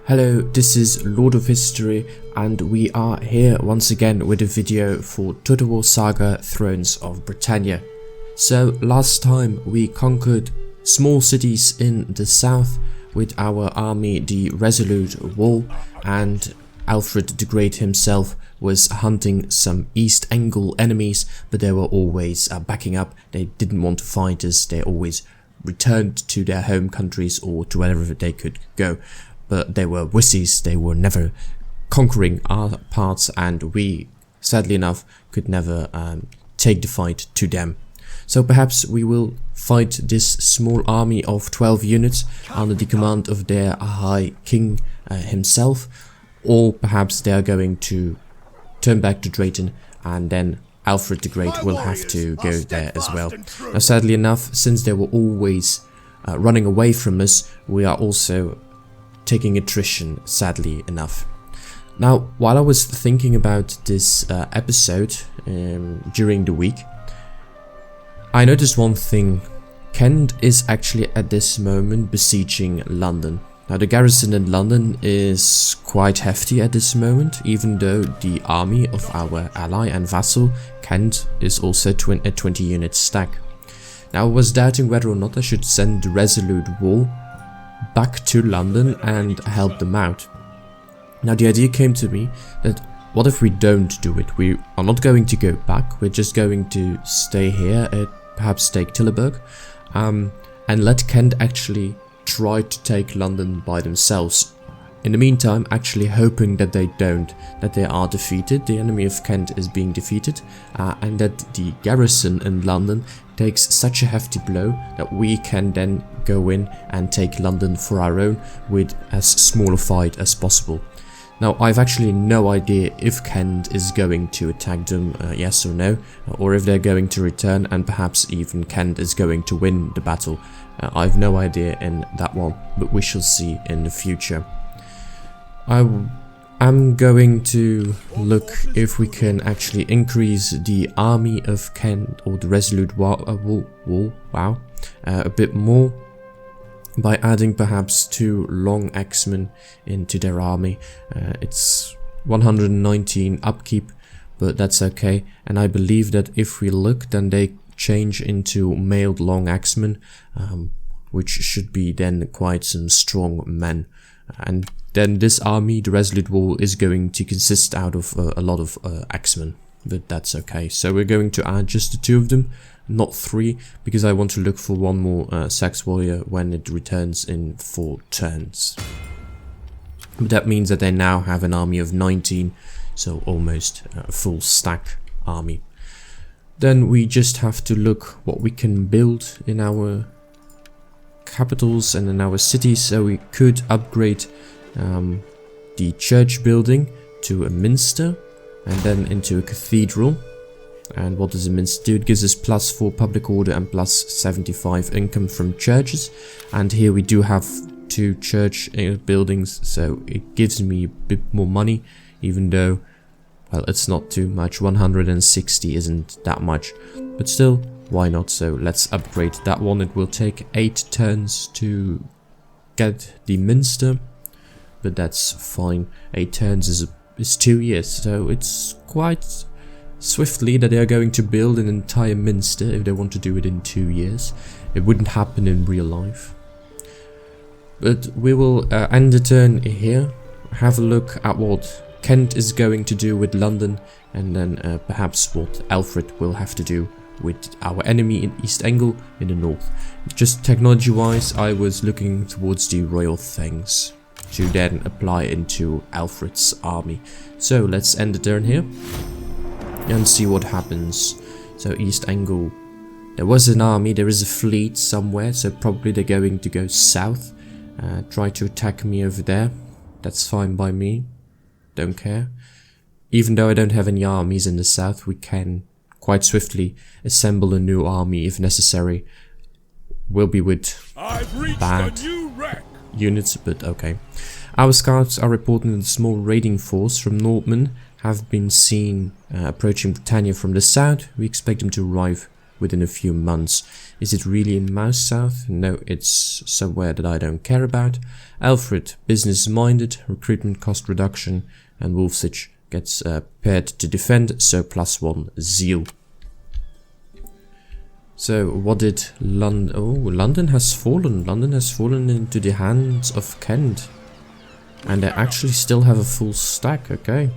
Hello, this is Lord of History and we are here once again with a video for Total War Saga Thrones of Britannia. So last time we conquered small cities in the south with our army, the Resolute Wall, and Alfred the Great himself was hunting some East Angle enemies, but they were always backing up. They didn't want to fight us, they always returned to their home countries or to wherever they could go. But they were wussies, they were never conquering our parts, and we, sadly enough, could never take the fight to them. So perhaps we will fight this small army of 12 units under the command of their High King himself, or perhaps they are going to turn back to Drayton and then Alfred the Great will have to go there as well. Now sadly enough, since they were always running away from us, we are also taking attrition, sadly enough. Now, while I was thinking about this episode during the week, I noticed one thing. Kent is actually at this moment besieging London. Now, the garrison in London is quite hefty at this moment, even though the army of our ally and vassal, Kent, is also a 20 unit stack. Now, I was doubting whether or not I should send the Resolute Wall back to London and help them out. Now the idea came to me that what if we don't do it? We are not going to go back, we're just going to stay here at perhaps take Tilburg and let Kent actually try to take London by themselves. In the meantime, actually hoping that they don't, that they are defeated, the enemy of Kent is being defeated, and that the garrison in London takes such a hefty blow that we can then go in and take London for our own with as small a fight as possible. Now, I've actually no idea if Kent is going to attack them, yes or no, or if they're going to return and perhaps even Kent is going to win the battle. I've no idea in that one, but we shall see in the future. I'm going to look if we can actually increase the army of Kent or the Resolute Wall, a bit more by adding perhaps 2 long axemen into their army. It's 119 upkeep, but that's okay, and I believe that if we look, then they change into mailed long axemen, which should be then quite some strong men. And then this army, the Resolute Wall, is going to consist out of a lot of axemen, but that's okay. So we're going to add just the 2 of them, not 3, because I want to look for one more Saxe warrior when it returns in 4 turns. But that means that they now have an army of 19, so almost a full stack army. Then we just have to look what we can build in our capitals and in our cities. So we could upgrade the church building to a minster and then into a cathedral. And what does a minster do? It gives us +4 public order and +75 income from churches. And here we do have 2 church buildings, so it gives me a bit more money, even though, well, it's not too much. 160 isn't that much, but still, why not? So let's upgrade that one. It will take 8 turns to get the minster, but that's fine. 8 turns is 2 years, so it's quite swiftly that they are going to build an entire minster if they want to do it in 2 years. It wouldn't happen in real life. But we will end the turn here, have a look at what Kent is going to do with London, and then perhaps what Alfred will have to do with our enemy in East Angle in the north. Just technology wise, I was looking towards the royal things to then apply into Alfred's army. So let's end the turn here and see what happens. So East Angle, there was an army, there is a fleet somewhere, so probably they're going to go south, try to attack me over there. That's fine by me, don't care. Even though I don't have any armies in the south, we can quite swiftly assemble a new army if necessary. Will be with bad units, but okay. Our scouts are reporting that a small raiding force from Northmen have been seen approaching Britannia from the south. We expect them to arrive within a few months. Is it really in Mouse South? No, it's somewhere that I don't care about. Alfred, business-minded, recruitment cost reduction, and War Saga gets paired to defend, so +1 zeal. So what did London... Oh, London has fallen. London has fallen into the hands of Kent. And they actually still have a full stack, okay.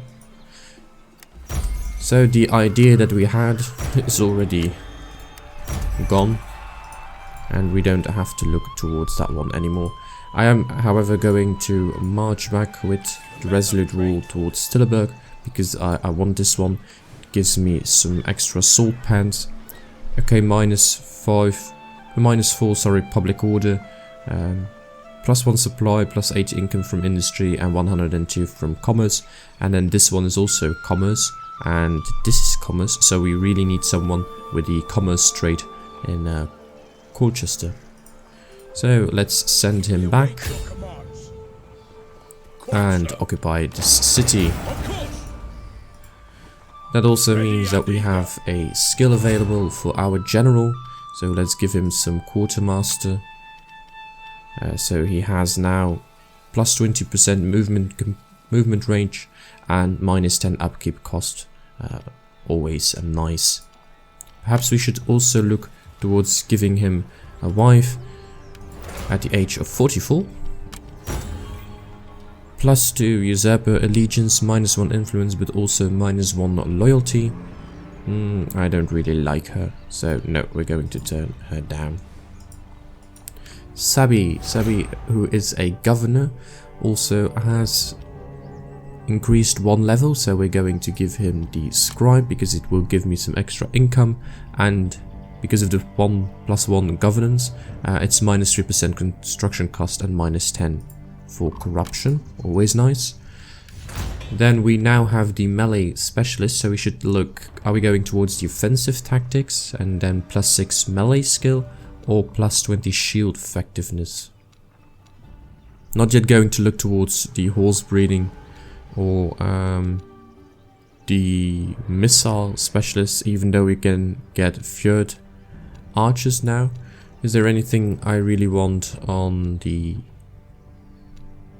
So the idea that we had is already gone. And we don't have to look towards that one anymore. I am, however, going to march back with the resolute rule towards Stilleberg, because I want this one. It gives me some extra salt pans. Okay, -4, sorry, public order. +1 supply, +8 income from industry, and 102 from commerce. And then this one is also commerce, and this is commerce, so we really need someone with the commerce trade in Colchester. So let's send him back and occupy this city. That also means that we have a skill available for our general, so let's give him some quartermaster. So he has now +20% movement range and -10 upkeep cost. Always nice. Perhaps we should also look towards giving him a wife at the age of 44. +2 usurper allegiance, -1 influence, but also -1 loyalty. I don't really like her, so no, we're going to turn her down. Sabi, who is a governor, also has increased 1 level, so we're going to give him the scribe because it will give me some extra income, and because of the 1+1 governance, it's -3% construction cost and -10 for corruption. Always nice. Then we now have the melee specialist, so we should look, are we going towards the offensive tactics and then +6 melee skill, or +20 shield effectiveness? Not yet going to look towards the horse breeding or the missile specialist, even though we can get fjord archers now. Is there anything I really want on the...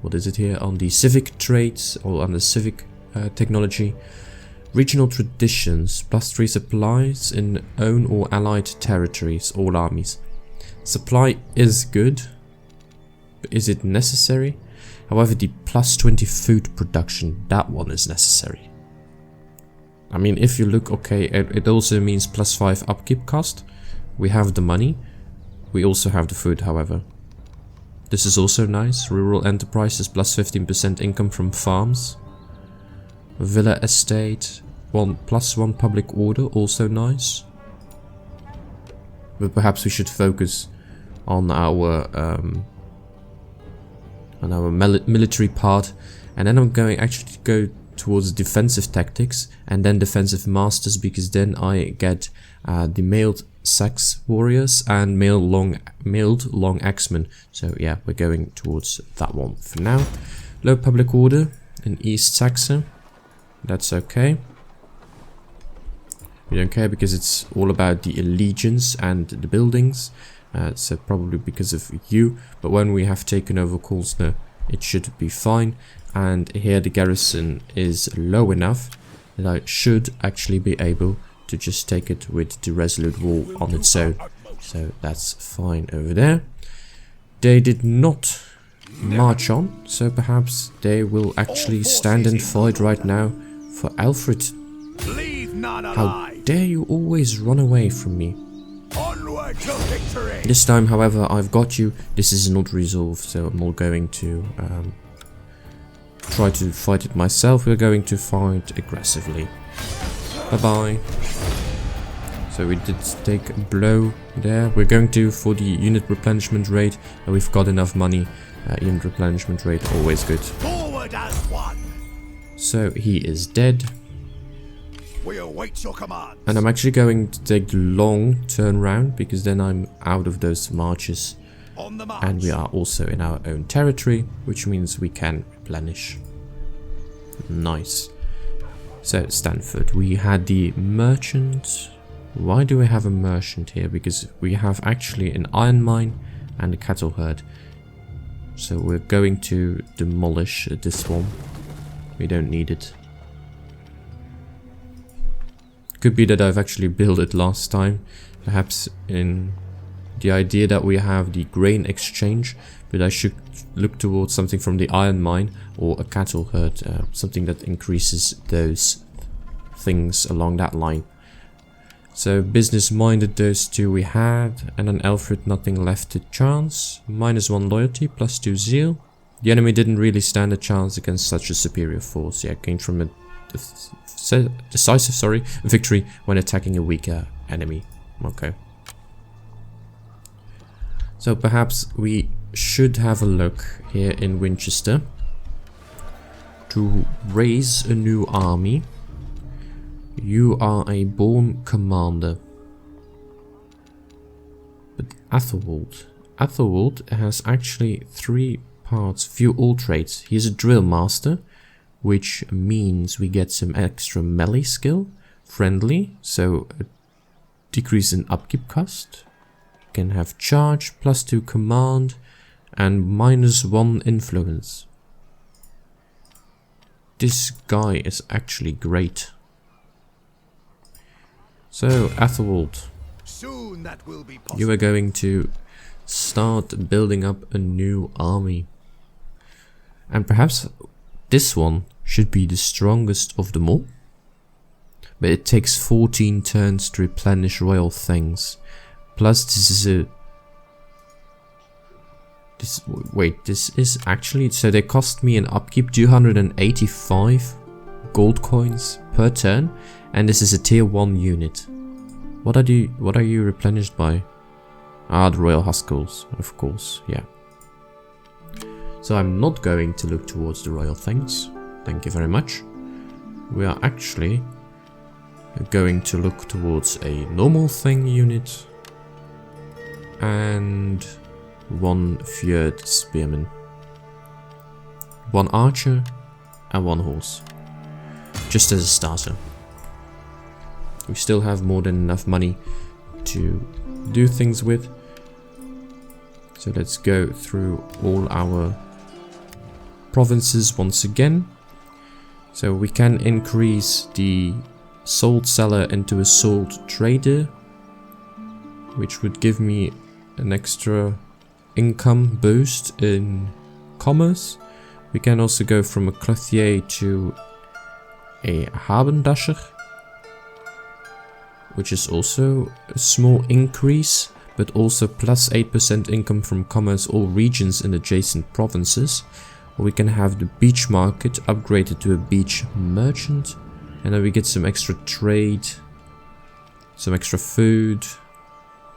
what is it here? On the civic traits or on the civic technology? Regional traditions, +3 supplies in own or allied territories, all armies. Supply is good, but is it necessary? However, the +20 food production, that one is necessary. I mean, if you look, okay, it also means +5 upkeep cost. We have the money. We also have the food, however. This is also nice. Rural enterprises, +15% income from farms. Villa estate, +1 public order, also nice. But perhaps we should focus on our military part, and then I'm going actually to go towards defensive tactics and then defensive masters, because then I get the mailed Saxe warriors and mailed long axemen. So yeah, we're going towards that one for now. Low public order in East Saxe. That's okay. We don't care because it's all about the allegiance and the buildings. So probably because of you. But when we have taken over Kolsner, it should be fine. And here the garrison is low enough that I should actually be able to just take it with the resolute wall on its own. So that's fine over there. They did not march on, so perhaps they will actually stand and fight right now for Alfred. How dare you always run away from me? This time, however, I've got you. This is not resolved, so I'm not going to try to fight it myself. We're going to fight aggressively. Bye-bye. So we did take a blow there. We're going to for the unit replenishment rate. We've got enough money. Unit replenishment rate, always good. Forward as one. So he is dead. We await your command. And I'm actually going to take the long turnaround, because then I'm out of those marches. On the march. And we are also in our own territory, which means we can replenish. Nice. So Stanford, we had the merchant. Why do we have a merchant here? Because we have actually an iron mine and a cattle herd. So we're going to demolish this one. We don't need it. Could be that I've actually built it last time. Perhaps in the idea that we have the grain exchange. But I should look towards something from the iron mine or a cattle herd. Something that increases those things along that line. So business minded, those two we had. And then Alfred, nothing left to chance. -1 loyalty, +2 zeal. The enemy didn't really stand a chance against such a superior force. Yeah, came from a decisive victory when attacking a weaker enemy. Okay. So perhaps we should have a look here in Winchester to raise a new army. You are a born commander. But Athelwold has actually 3 parts, few all traits. He is a drill master, which means we get some extra melee skill, friendly, so a decrease in upkeep cost. You can have charge, +2 command, and -1 influence. This guy is actually great. So, Athelwold, Soon that will be possible. you are going to start building up a new army. And perhaps this one should be the strongest of them all. But it takes 14 turns to replenish royal things. Plus this is a... This is actually... So they cost me an upkeep 285 gold coins per turn. And this is a tier 1 unit. What are you replenished by? Ah, the royal huskels, of course, yeah. So I'm not going to look towards the royal things. Thank you very much. We are actually going to look towards a normal thing unit and 1 Fjord spearman, 1 archer and 1 horse, just as a starter. We still have more than enough money to do things with. So let's go through all our provinces once again. So we can increase the salt seller into a salt trader, which would give me an extra income boost in commerce. We can also go from a clothier to a haberdasher, which is also a small increase, but also plus 8% income from commerce all regions in adjacent provinces. Or we can have the beach market upgraded to a beach merchant, and then we get some extra trade, some extra food,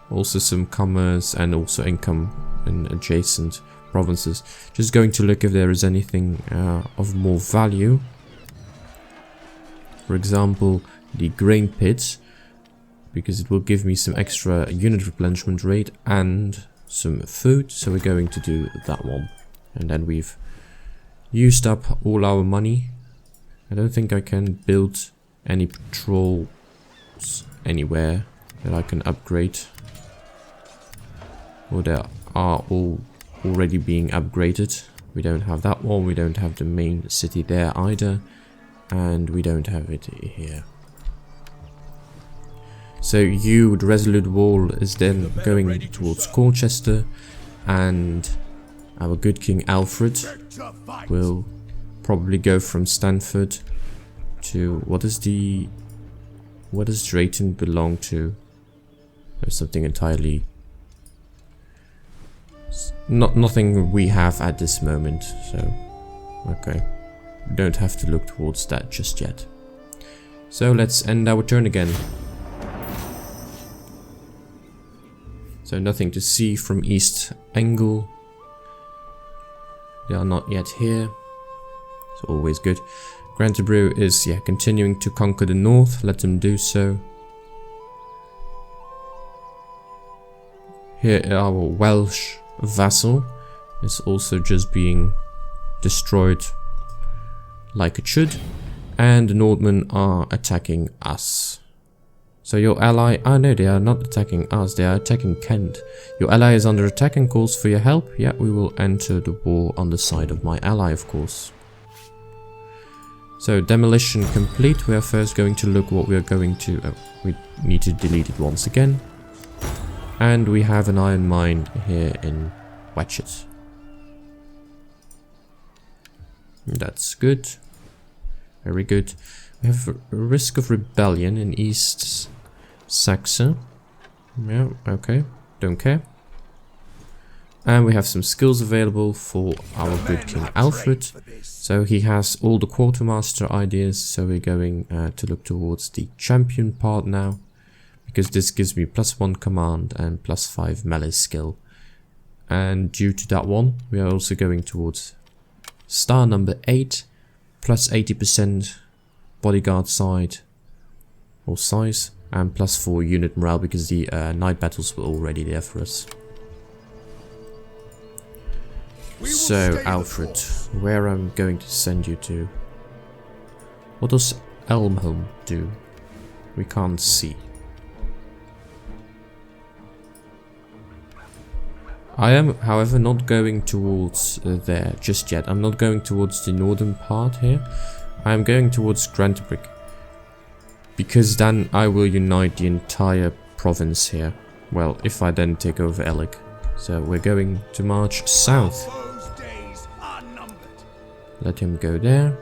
also some commerce and also income in adjacent provinces. Just going to look if there is anything of more value. For example, the grain pits, because it will give me some extra unit replenishment rate and some food, so we're going to do that one. And then we've used up all our money. I don't think I can build any patrols anywhere that I can upgrade, or they are all already being upgraded. We don't have that one, we don't have the main city there either, and we don't have it here. So you, the Resolute Wall, is then going towards Colchester, and our good King Alfred will probably go from Stanford to... What does Drayton belong to? There's something entirely... Nothing we have at this moment, so... Okay. We don't have to look towards that just yet. So let's end our turn again. So nothing to see from East Angle. They are not yet here. It's always good. Canterbury is, yeah, continuing to conquer the north. Let them do so. Here our Welsh vassal is also just being destroyed like it should. And the Nordmen are attacking us. So your ally... Oh no, they are not attacking us, they are attacking Kent. Your ally is under attack and calls for your help. Yeah, we will enter the war on the side of my ally, of course. So, demolition complete. We are first going to look what we are going to... Oh, we need to delete it once again. And we have an iron mine here in Watchet. That's good. Very good. We have a risk of rebellion in East Saxe. Yeah, okay. Don't care. And we have some skills available for our good King Alfred. So he has all the quartermaster ideas. So we're going to look towards the champion part now. Because this gives me +1 command and +5 melee skill. And due to that one, we are also going towards star number 8. +80% bodyguard side or size. And +4 unit morale because the night battles were already there for us. So, Alfred, where I'm going to send you to? What does Elmholm do? We can't see. I am, however, not going towards there just yet. I'm not going towards the northern part here. I am going towards Grantebrig. Because then I will unite the entire province here. Well, if I then take over Elig. So we're going to march south. Let him go there.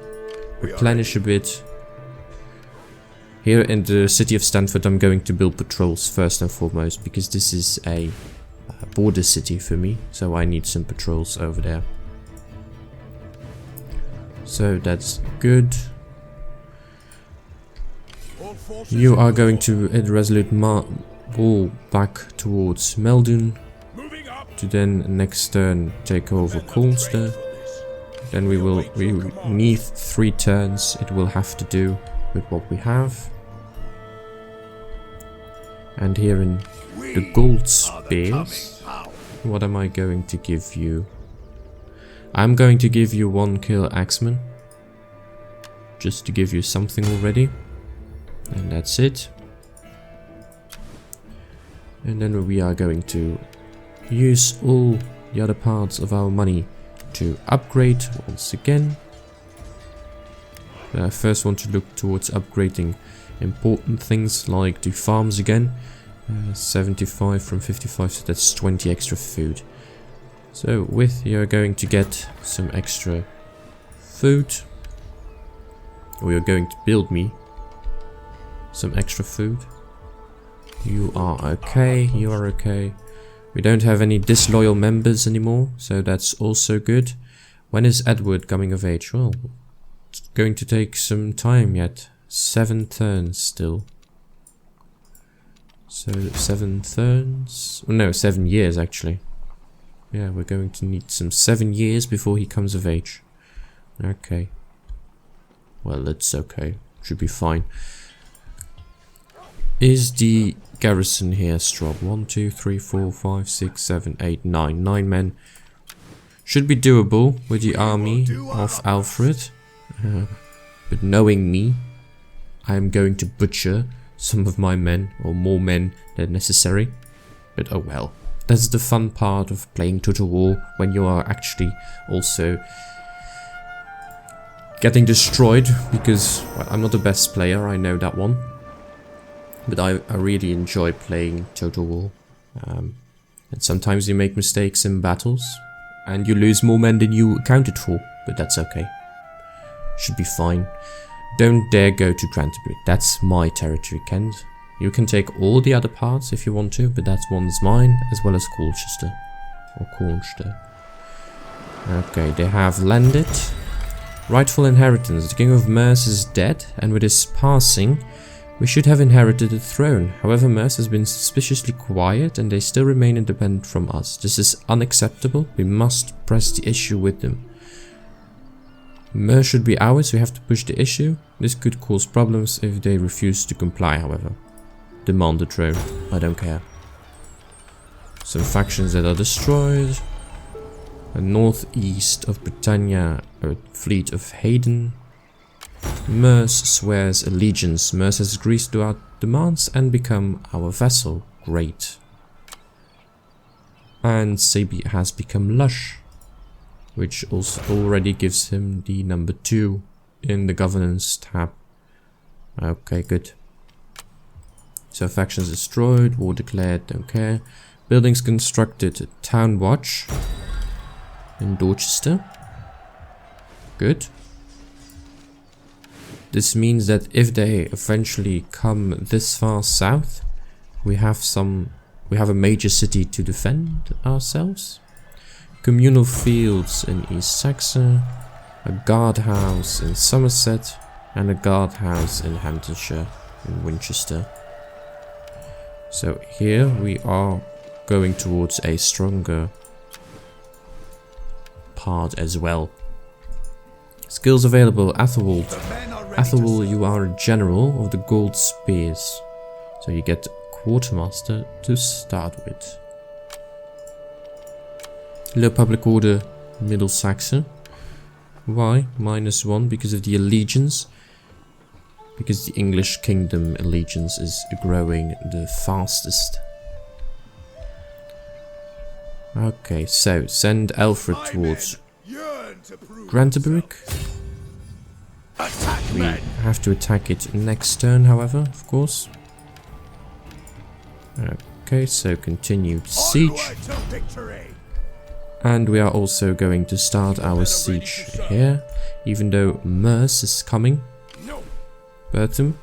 Replenish a bit. Here in the city of Stanford I'm going to build patrols first and foremost. Because this is a border city for me. So I need some patrols over there. So that's good. You are going to head resolute wall back towards Meldon. To then next turn take over Colster. Then we need 3 turns. It will have to do with what we have. And here in the gold spears, what am I going to give you? I'm going to give you 1 kill axeman. Just to give you something already. And that's it. And then we are going to use all the other parts of our money to upgrade once again. I first want to look towards upgrading important things like the farms again. 75 from 55, so that's 20 extra food. So with you're going to get some extra food. We are going to build me some extra food. You are okay, you are okay. We don't have any disloyal members anymore, so that's also good. When is Edward coming of age? Well, it's going to take some time yet. 7 turns still. So 7 turns? Oh, no, 7 years actually. Yeah, we're going to need some 7 years before he comes of age. Okay. Well, it's okay. Should be fine. Is the garrison here strong? 1, 2, 3, 4, 5, 6, 7, 8, 9. 9 men. Should be doable with the army of Alfred. But knowing me, I am going to butcher some of my men, or more men than necessary. But oh well. That's the fun part of playing Total War, when you are actually also getting destroyed, because well, I'm not the best player, I know that one. But I really enjoy playing Total War. And sometimes you make mistakes in battles, and you lose more men than you accounted for, but that's okay. Should be fine. Don't dare go to Grantebrig, that's my territory, Kent. You can take all the other parts if you want to, but that one's mine, as well as Colchester. Or Cornster. Okay, they have landed. Rightful inheritance. The King of Merse is dead, and with his passing, we should have inherited the throne. However, Merse has been suspiciously quiet, and they still remain independent from us. This is unacceptable. We must press the issue with them. Merse should be ours, we have to push the issue. This could cause problems if they refuse to comply, however. Demand the throne. I don't care. Some factions that are destroyed. Northeast of Britannia, a fleet of Hayden. Merse swears allegiance. Merse has agreed demands and become our vassal. Great. And Sabi has become lush, which also already gives him the number 2 in the governance tab. Okay, good. So factions destroyed, war declared, don't care. Buildings constructed, town watch in Dorchester. Good. This means that if they eventually come this far south, we have a major city to defend ourselves. Communal fields in East Saxe, a guardhouse in Somerset, and a guardhouse in Hamptonshire in Winchester. So here we are going towards a stronger part as well. Skills available, Athelwald. Athelwald, you are a general of the Gold Spears. So you get quartermaster to start with. Low public order, Middle Saxon. Why? -1 because of the allegiance. Because the English kingdom allegiance is growing the fastest. Okay, so send Alfred towards Canterbury. We have to attack it next turn, however, of course. Okay, so continued siege. And we are also going to start our siege here, even though Merce is coming. Bertham,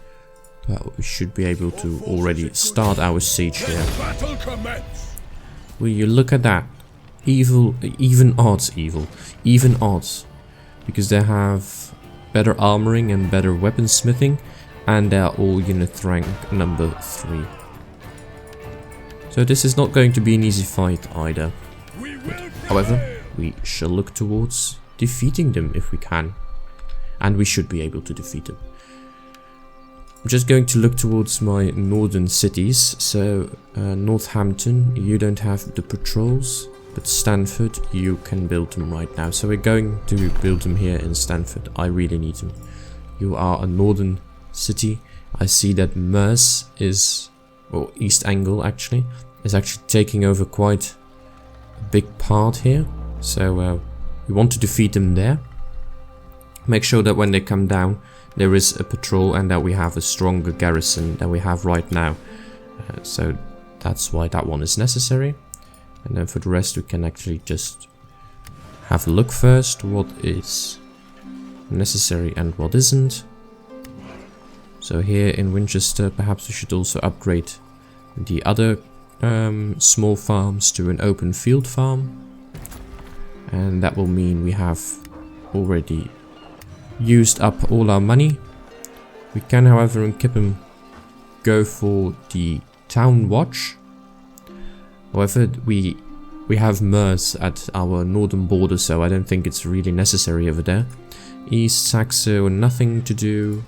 but we should be able to already start our siege here. Will you look at that? Even odds, because they have better armoring and better weaponsmithing, and they are all unit rank number 3. So this is not going to be an easy fight either. But, however, we shall look towards defeating them if we can, and we should be able to defeat them. I'm just going to look towards my northern cities. So Northampton, you don't have the patrols, but Stanford, you can build them right now. So we're going to build them here in Stanford. I really need them. You are a northern city. I see that Merce is, or East Anglia actually, is actually taking over quite a big part here. So we want to defeat them there. Make sure that when they come down, there is a patrol and that we have a stronger garrison than we have right now. So that's why that one is necessary. And then for the rest we can actually just have a look first what is necessary and what isn't. So here in Winchester perhaps we should also upgrade the other small farms to an open field farm. And that will mean we have already used up all our money. We can, however, in Kipham go for the town watch. However, we have Merce at our northern border, so I don't think it's really necessary over there. East Saxe, nothing to do.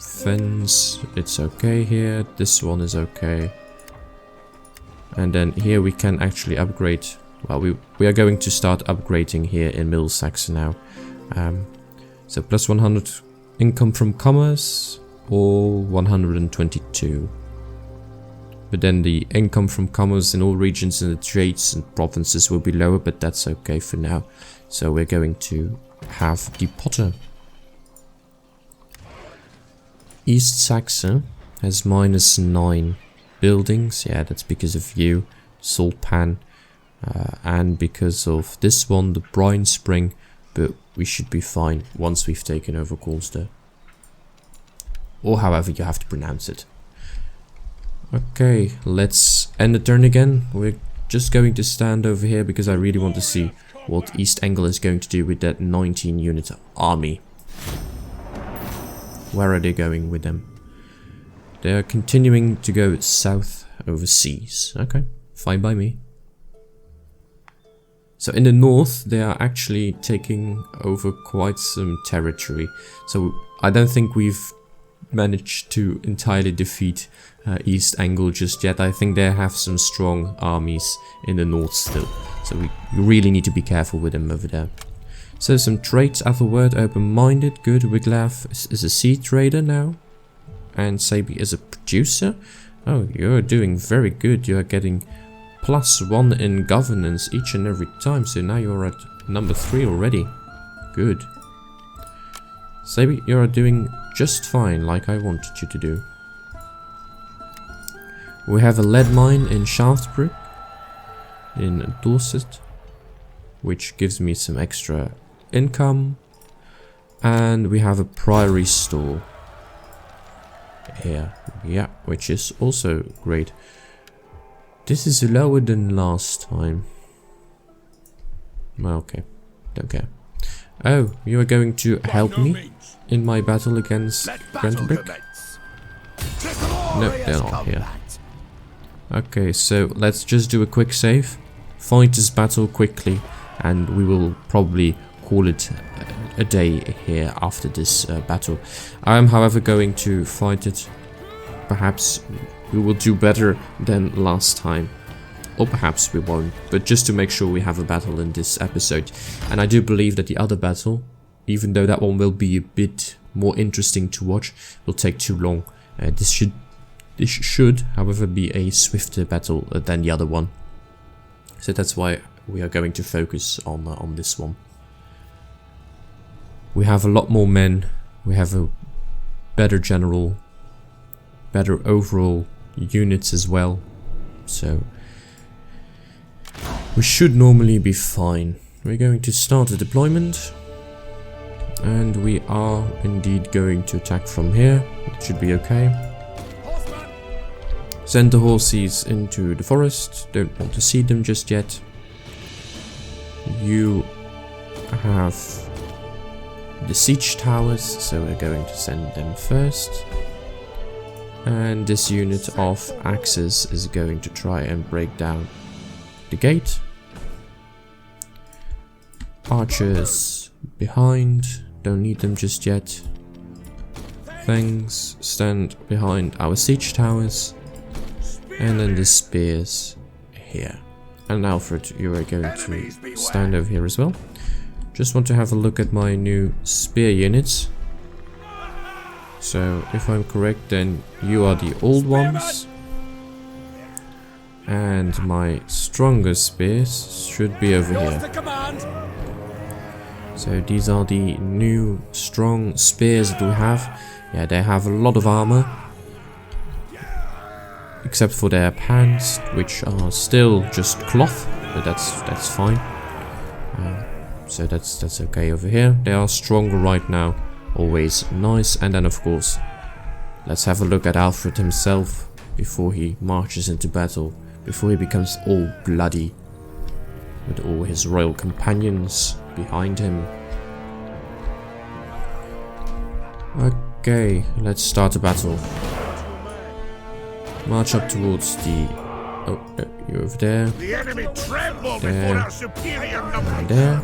Fens, it's okay here. This one is okay. And then here we can actually upgrade. Well, we are going to start upgrading here in Middle Saxe now. So plus 100 income from commerce or 122. But then the income from commerce in all regions and the trades and provinces will be lower, but that's okay for now. So we're going to have the Potter. East Saxe has -9 buildings. Yeah, that's because of you, Salt Pan, and because of this one, the Brine Spring. But we should be fine once we've taken over Colster. Or however you have to pronounce it. Okay, let's end the turn again. We're just going to stand over here because I really want to see what East Anglia is going to do with that 19 unit army. Where are they going with them? They are continuing to go south overseas. Okay, fine by me. So in the north, they are actually taking over quite some territory. So I don't think we've managed to entirely defeat East Anglia just yet. I think they have some strong armies in the north still. So we really need to be careful with them over there. So some traits, Athelward, open-minded, good. Wiglaf is a sea trader now. And Sabi is a producer. Oh, you're doing very good. You're getting +1 in governance each and every time. So now you're at number 3 already. Good. Sabi, you're doing just fine, like I wanted you to do. We have a lead mine in Shaftesbury, in Dorset, which gives me some extra income. And we have a priory store here, yeah, which is also great. This is lower than last time. Well, okay, don't care. Oh, you are going to help me in my battle against Brentbrick? No, they're not here. Okay, so let's just do a quick save, fight this battle quickly, and we will probably call it a day here after this battle. I am, however, going to fight it. Perhaps we will do better than last time, or perhaps we won't, but just to make sure we have a battle in this episode. And I do believe that the other battle, even though that one will be a bit more interesting to watch, will take too long. This should, however, be a swifter battle than the other one. So that's why we are going to focus on this one. We have a lot more men, we have a better general, better overall units as well, so we should normally be fine. We're going to start the deployment, and we are indeed going to attack from here. It should be okay. Send the horses into the forest, don't want to see them just yet. You have the siege towers, so we're going to send them first. And this unit of axes is going to try and break down the gate. Archers behind, don't need them just yet. Fangs stand behind our siege towers. And then the spears here. And Alfred, you are going to stand over here as well. Just want to have a look at my new spear units. So, if I'm correct, then you are the old ones. And my stronger spears should be over here. So, these are the new strong spears that we have. Yeah, they have a lot of armor. Except for their pants, which are still just cloth, but that's fine. So that's okay over here. They are stronger right now, always nice. And then of course, let's have a look at Alfred himself before he marches into battle, before he becomes all bloody, with all his royal companions behind him. Okay, let's start the battle. March up towards the... Oh, no, you're over there. The enemy tremble There. before our superior numbers. And there.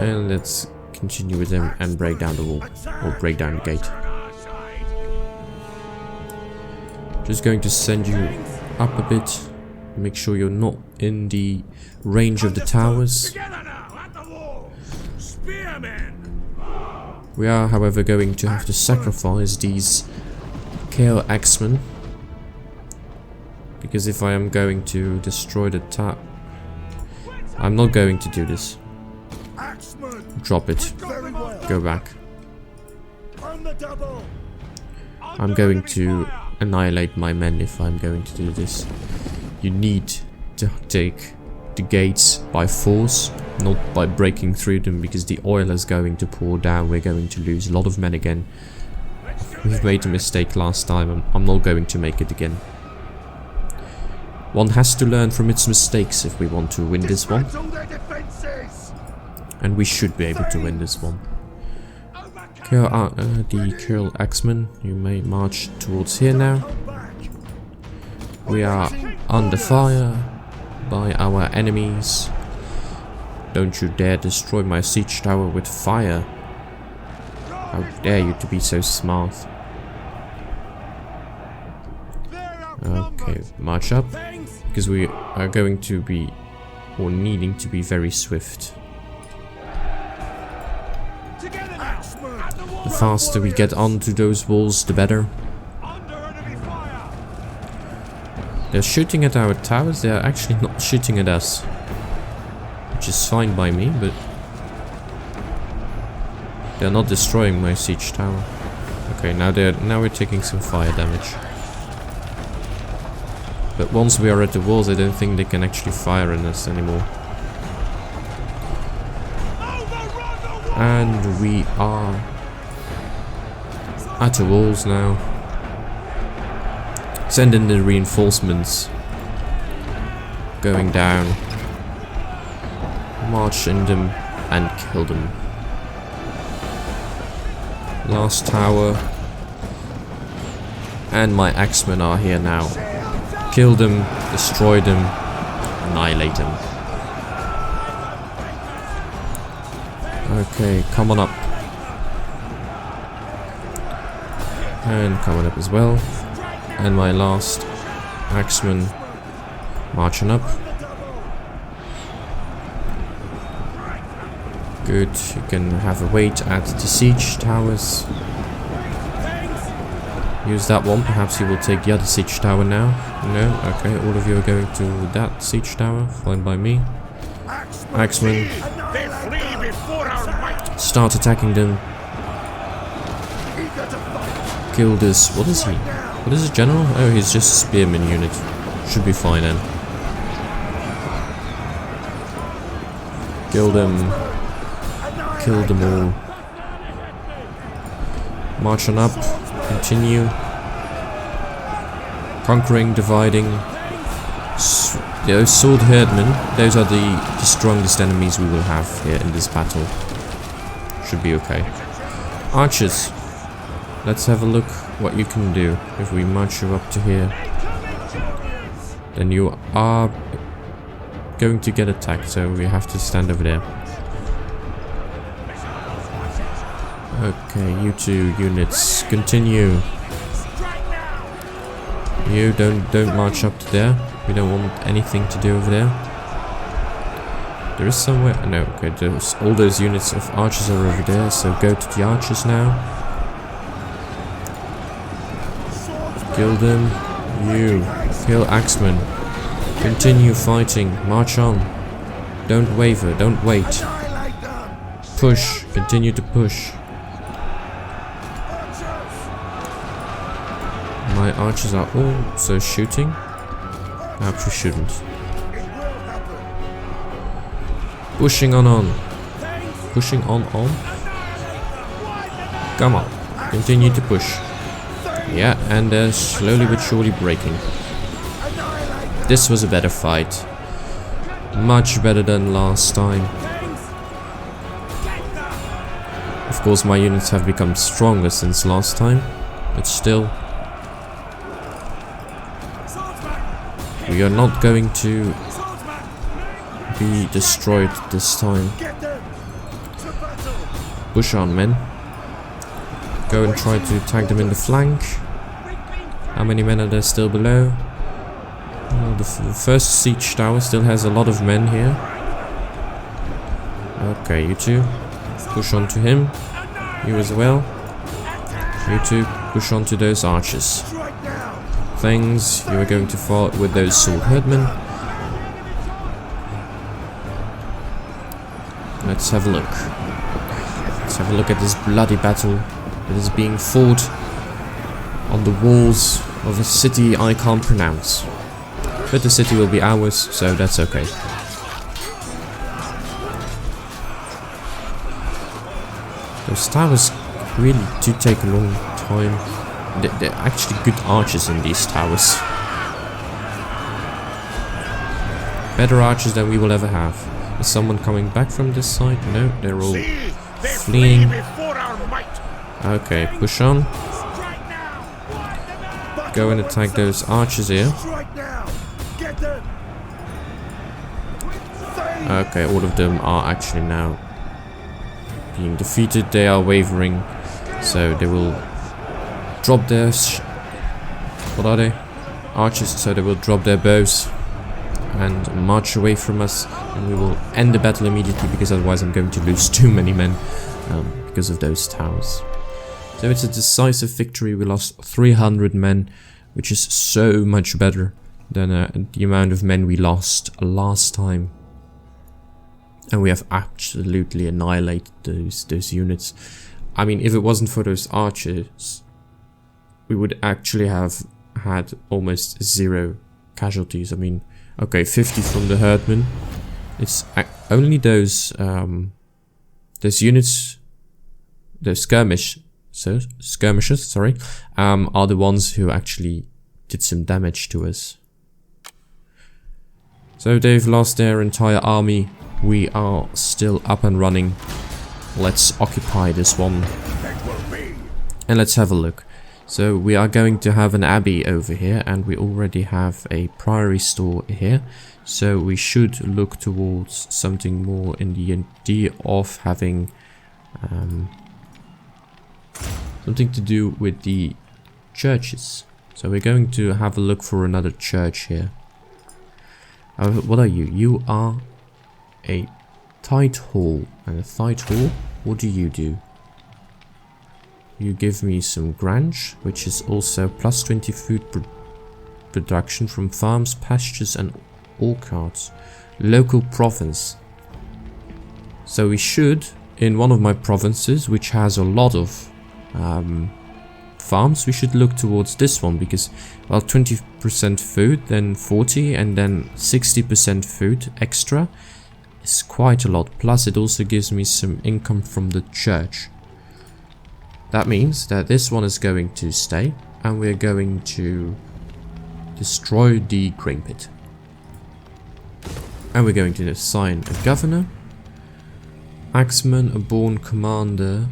And let's continue with them and break down the wall. Or break down the gate. Just going to send you up a bit. Make sure you're not in the range of the towers. Together now, at the wall. Spearmen. We are, however, going to have to sacrifice these KO axemen. Because if I am going to destroy the tower... I'm not going to do this. Drop it. Go back. I'm going to annihilate my men if I'm going to do this. You need to take the gates by force, not by breaking through them, because the oil is going to pour down. We're going to lose a lot of men again. We've made a mistake last time. I'm not going to make it again. One has to learn from its mistakes if we want to win this one. And we should be able to win this one. The Curl Axemen, you may march towards here now. We are under fire by our enemies. Don't you dare destroy my siege tower with fire. How dare you to be so smart. Okay, march up. Because we are going to be, or needing to be, very swift. The faster we get onto those walls, the better. They're shooting at our towers, they're actually not shooting at us. Which is fine by me, but they're not destroying my siege tower. Okay, now we're taking some fire damage. But once we are at the walls, I don't think they can actually fire on us anymore. And we are at the walls now. Send in the reinforcements. Going down. March in them and kill them. Last tower. And my axemen are here now. Kill them, destroy them, annihilate them. Okay, come on up. And coming up as well. And my last axeman marching up. Good, you can have a wait at the siege towers. Use that one, perhaps you will take the other siege tower now. No, okay, all of you are going to that siege tower, followed by me. Axemen, start attacking them. Kill this, what is he? What is a general? Oh, he's just a spearman unit. Should be fine then. Kill them. Kill them all. March on up. Continue. Conquering, dividing. Those sword herdmen, those are the strongest enemies we will have here in this battle. Should be okay. Archers. Let's have a look what you can do. If we march you up to here, then you are going to get attacked, so we have to stand over there. Okay, you two units, continue. You don't march up to there. We don't want anything to do over there. There is somewhere. No, okay. All those units of archers are over there. So go to the archers now. Kill them. You kill axemen. Continue fighting. March on. Don't waver. Don't wait. Push. Continue to push. My archers are also shooting. Perhaps we shouldn't. Pushing on. Pushing on. Come on. Continue to push. Yeah, and they're slowly but surely breaking. This was a better fight. Much better than last time. Of course, my units have become stronger since last time, but still. We are not going to be destroyed this time. Push on, men. Go and try to attack them in the flank. How many men are there still below? Well, the first siege tower still has a lot of men here. Okay, you two. Push on to him. You as well. You two, push on to those archers. Things, you are going to fight with those sword herdmen. Let's have a look. Let's have a look at this bloody battle that is being fought on the walls of a city I can't pronounce. But the city will be ours, so that's okay. Those towers really do take a long time. They're actually good archers in these towers. Better archers than we will ever have. Is someone coming back from this side? No, they're all fleeing. Okay, push on. Go and attack those archers here. Okay, all of them are actually now being defeated. They are wavering, so they will drop their what are they? Archers, so they will drop their bows and march away from us, and we will end the battle immediately, because otherwise I'm going to lose too many men because of those towers. So it's a decisive victory. We lost 300 men, which is so much better than the amount of men we lost last time. And we have absolutely annihilated those units. I mean, if it wasn't for those archers, we would actually have had almost 0 casualties. I mean, okay, 50 from the herdmen. It's only those units, those skirmishers, sorry, are the ones who actually did some damage to us. So they've lost their entire army. We are still up and running. Let's occupy this one. And let's have a look. So we are going to have an abbey over here, and we already have a priory store here. So we should look towards something more in the idea of having something to do with the churches. So we're going to have a look for another church here. What are you? You are a tight hall. And a tight hall, what do? You give me some grange, which is also plus 20 food production from farms, pastures and orchards. Local province. So we should, in one of my provinces, which has a lot of farms, we should look towards this one, because, well, 20% food, then 40, and then 60% food extra is quite a lot. Plus it also gives me some income from the church. That means that this one is going to stay, and we're going to destroy the grain pit. And we're going to assign a governor, axeman, a born commander,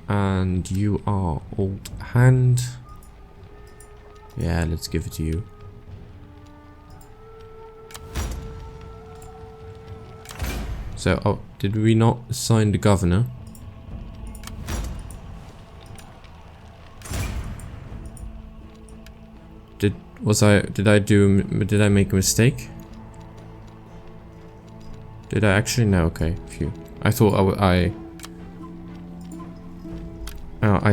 and you are old hand. Yeah, let's give it to you. So, oh, did we not assign the governor? Did I make a mistake? Did I actually? No, okay, phew. I thought I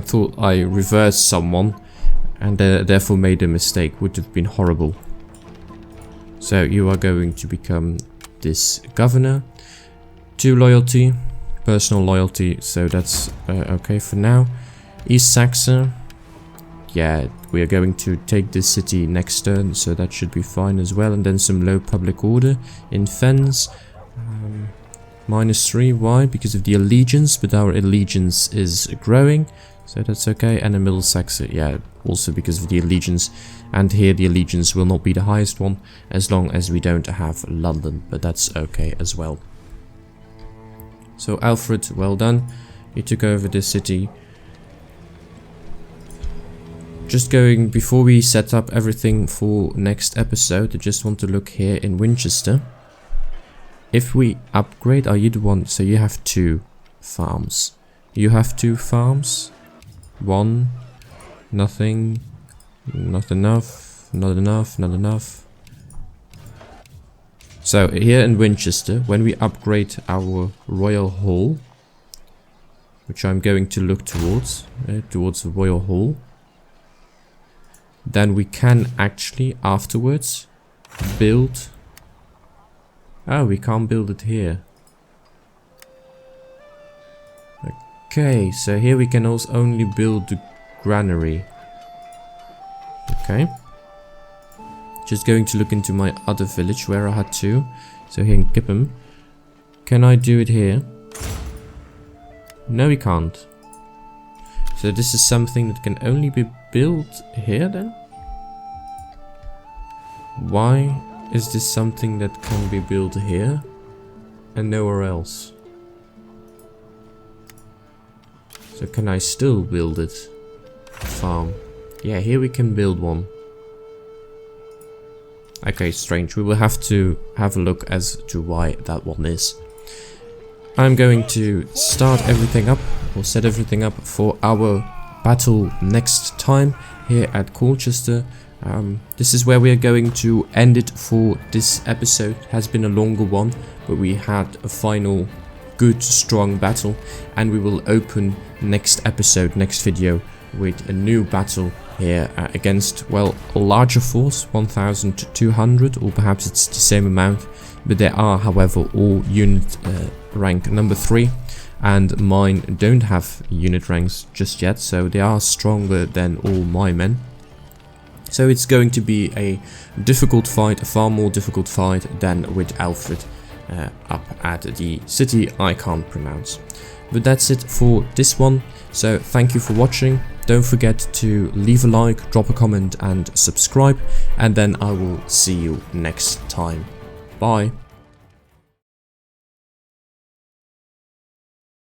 thought I reversed someone and therefore made a mistake. Would have been horrible. So you are going to become this governor. 2 loyalty, personal loyalty, so that's okay for now. East Saxe. Yeah, we are going to take this city next turn, so that should be fine as well. And then some low public order in Fens. -3, why? Because of the allegiance, but our allegiance is growing, so that's okay. And in Middle Saxe, yeah, also because of the allegiance. And here the allegiance will not be the highest one, as long as we don't have London, but that's okay as well. So Alfred, well done. You took over this city. Just going, before we set up everything for next episode, I just want to look here in Winchester. If we upgrade, are you the one? So you have 2 farms. You have 2 farms. 1. Nothing. Not enough. Not enough. Not enough. So here in Winchester, when we upgrade our Royal Hall, which I'm going to look towards the Royal Hall, then we can actually afterwards build. Oh, we can't build it here. Okay, so here we can also only build the granary. Okay. Just going to look into my other village where I had 2. So here in Kipham. Can I do it here? No, we can't. So this is something that can only be built here then? Why is this something that can be built here and nowhere else? So can I still build it? Farm. Yeah, here we can build one. Okay, strange. We will have to have a look as to why that one is. I'm going to start everything up, or set everything up for our battle next time here at Colchester. This is where we are going to end it for this episode. It has been a longer one, but we had a final good, strong battle, and we will open next episode, next video, with a new battle here against, well, a larger force, 1,200, or perhaps it's the same amount, but they are, however, all unit rank number 3, and mine don't have unit ranks just yet, so they are stronger than all my men. So it's going to be a difficult fight, a far more difficult fight than with Alfred up at the city I can't pronounce. But that's it for this one, so thank you for watching. Don't forget to leave a like, drop a comment and subscribe, and then I will see you next time. Bye.